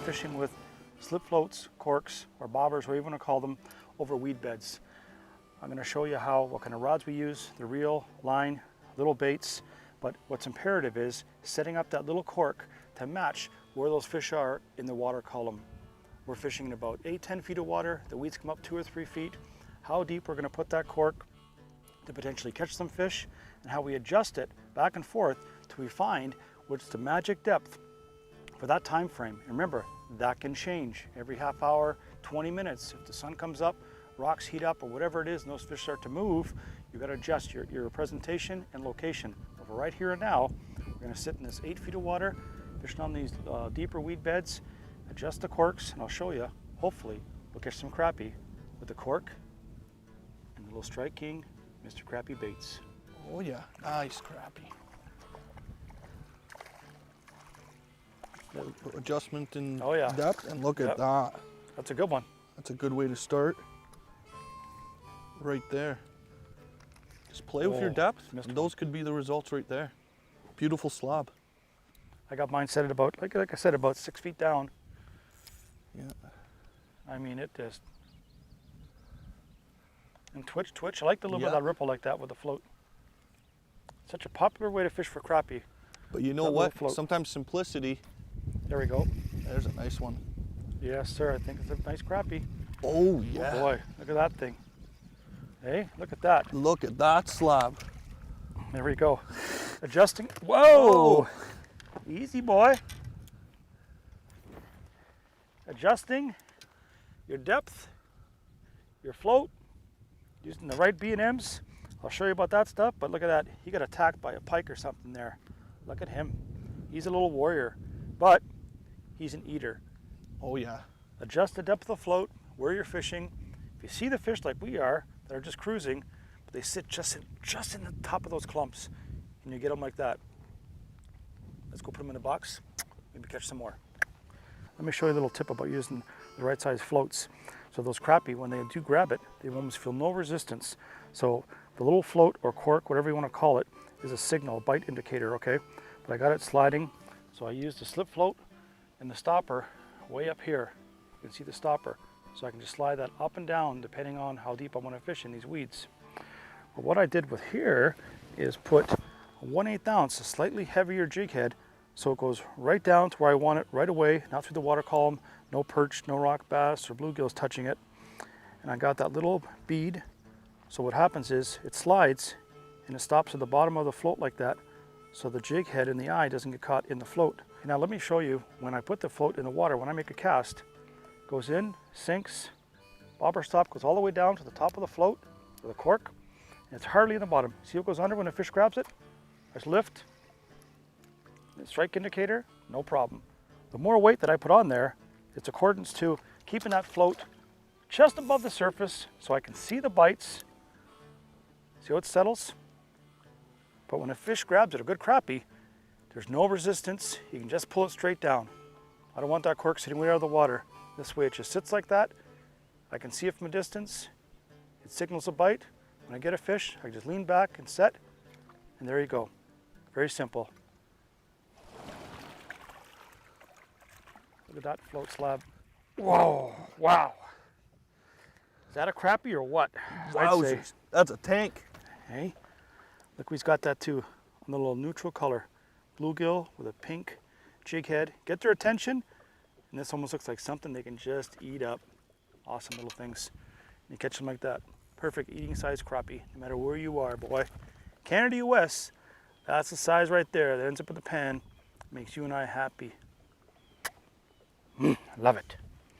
Fishing with slip floats, corks, or bobbers, whatever you want to call them, over weed beds. I'm going to show you what kind of rods we use, the reel, line, little baits, but what's imperative is setting up that little cork to match where those fish are in the water column. We're fishing in about 8-10 feet of water, the weeds come up 2 or 3 feet. How deep we're going to put that cork to potentially catch some fish, and how we adjust it back and forth till we find what's the magic depth for that time frame. And remember, that can change every half hour, 20 minutes. If the sun comes up, rocks heat up, or whatever it is, and those fish start to move, you've got to adjust your presentation and location. But for right here and now, we're going to sit in this 8 feet of water, fishing on these deeper weed beds, adjust the corks, and I'll show you, hopefully, we'll catch some crappie with the cork and the little Strike King Mr. Crappie baits. Oh yeah, nice crappie. Adjustment in depth, and look at that. That's a good one. That's a good way to start. Right there. Just play with your depth, and those could be the results right there. Beautiful slab. I got mine set at about, like I said, about 6 feet down. Yeah. I mean, it just, and twitch. I like the little bit of that ripple like that with the float. Such a popular way to fish for crappie. But you know what? Sometimes simplicity. There we go. There's a nice one. Yes, sir. I think it's a nice crappie. Oh, yeah. Oh, boy. Look at that thing. Hey, look at that. Look at that slab. There we go. Adjusting. Whoa! Easy, boy. Adjusting your depth, your float, using the right B&Ms. I'll show you about that stuff, but look at that. He got attacked by a pike or something there. Look at him. He's a little warrior, but he's an eater. Oh yeah. Adjust the depth of the float, where you're fishing. If you see the fish like we are, that are just cruising, but they sit just in the top of those clumps, and you get them like that. Let's go put them in a box, maybe catch some more. Let me show you a little tip about using the right size floats. So those crappie, when they do grab it, they almost feel no resistance. So the little float or cork, whatever you want to call it, is a signal, a bite indicator, okay? But I got it sliding, so I used the slip float and the stopper way up here. You can see the stopper. So I can just slide that up and down depending on how deep I want to fish in these weeds. But what I did with here is put a 1/8 ounce, a slightly heavier jig head, so it goes right down to where I want it right away, not through the water column, no perch, no rock bass or bluegills touching it. And I got that little bead, so what happens is it slides and it stops at the bottom of the float like that, so the jig head and the eye doesn't get caught in the float. Now let me show you, when I put the float in the water, when I make a cast, goes in, sinks, bobber stop, goes all the way down to the top of the float with a cork, and it's hardly in the bottom. See what goes under when a fish grabs it? There's lift, the strike indicator, no problem. The more weight that I put on there, it's accordance to keeping that float just above the surface so I can see the bites. See how it settles? But when a fish grabs it, a good crappie, there's no resistance. You can just pull it straight down. I don't want that cork sitting way out of the water. This way it just sits like that. I can see it from a distance. It signals a bite. When I get a fish, I just lean back and set, and there you go. Very simple. Look at that float slab. Whoa, wow. Is that a crappie or what? Wowzers, that's a tank. Hey, look, we've got that too, on the little neutral color. Bluegill with a pink jig head. Get their attention, and this almost looks like something they can just eat up. Awesome little things. And you catch them like that. Perfect eating size crappie, no matter where you are, boy. Canada, U.S., that's the size right there. That ends up in the pan. Makes you and I happy. Love it.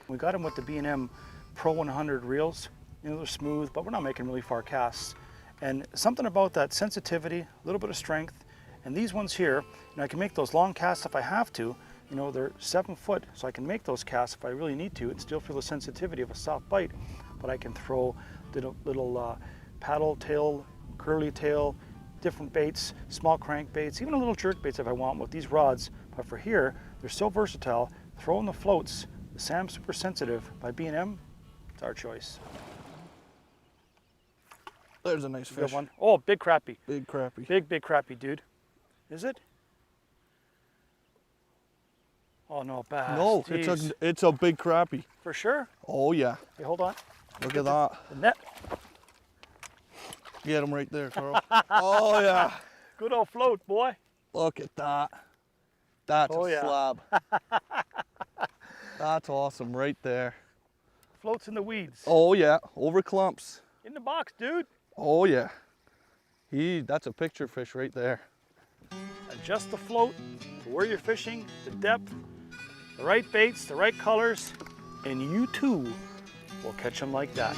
We got them with the B&M Pro 100 reels. You know, they're smooth, but we're not making really far casts. And something about that sensitivity, a little bit of strength, and these ones here, you know, I can make those long casts if I have to. You know, they're 7 foot, so I can make those casts if I really need to and still feel the sensitivity of a soft bite. But I can throw little paddle tail, curly tail, different baits, small crank baits, even a little jerk baits if I want with these rods. But for here, they're so versatile. Throwing the floats, the Sam Super Sensitive by B&M, it's our choice. There's a nice Good fish. one. Oh, big crappie. Big crappie. Big crappie, dude. Is it? Oh no, bass. No, Jeez. it's a big crappie. For sure? Oh yeah. Hey, hold on. Look at that. The net. Get him right there, Carl. Oh yeah. Good old float, boy. Look at that. That's a slab. That's awesome right there. Floats in the weeds. Oh yeah, over clumps. In the box, dude. Oh yeah. That's a picture fish right there. Adjust the float to where you're fishing, the depth, the right baits, the right colors, and you too will catch them like that.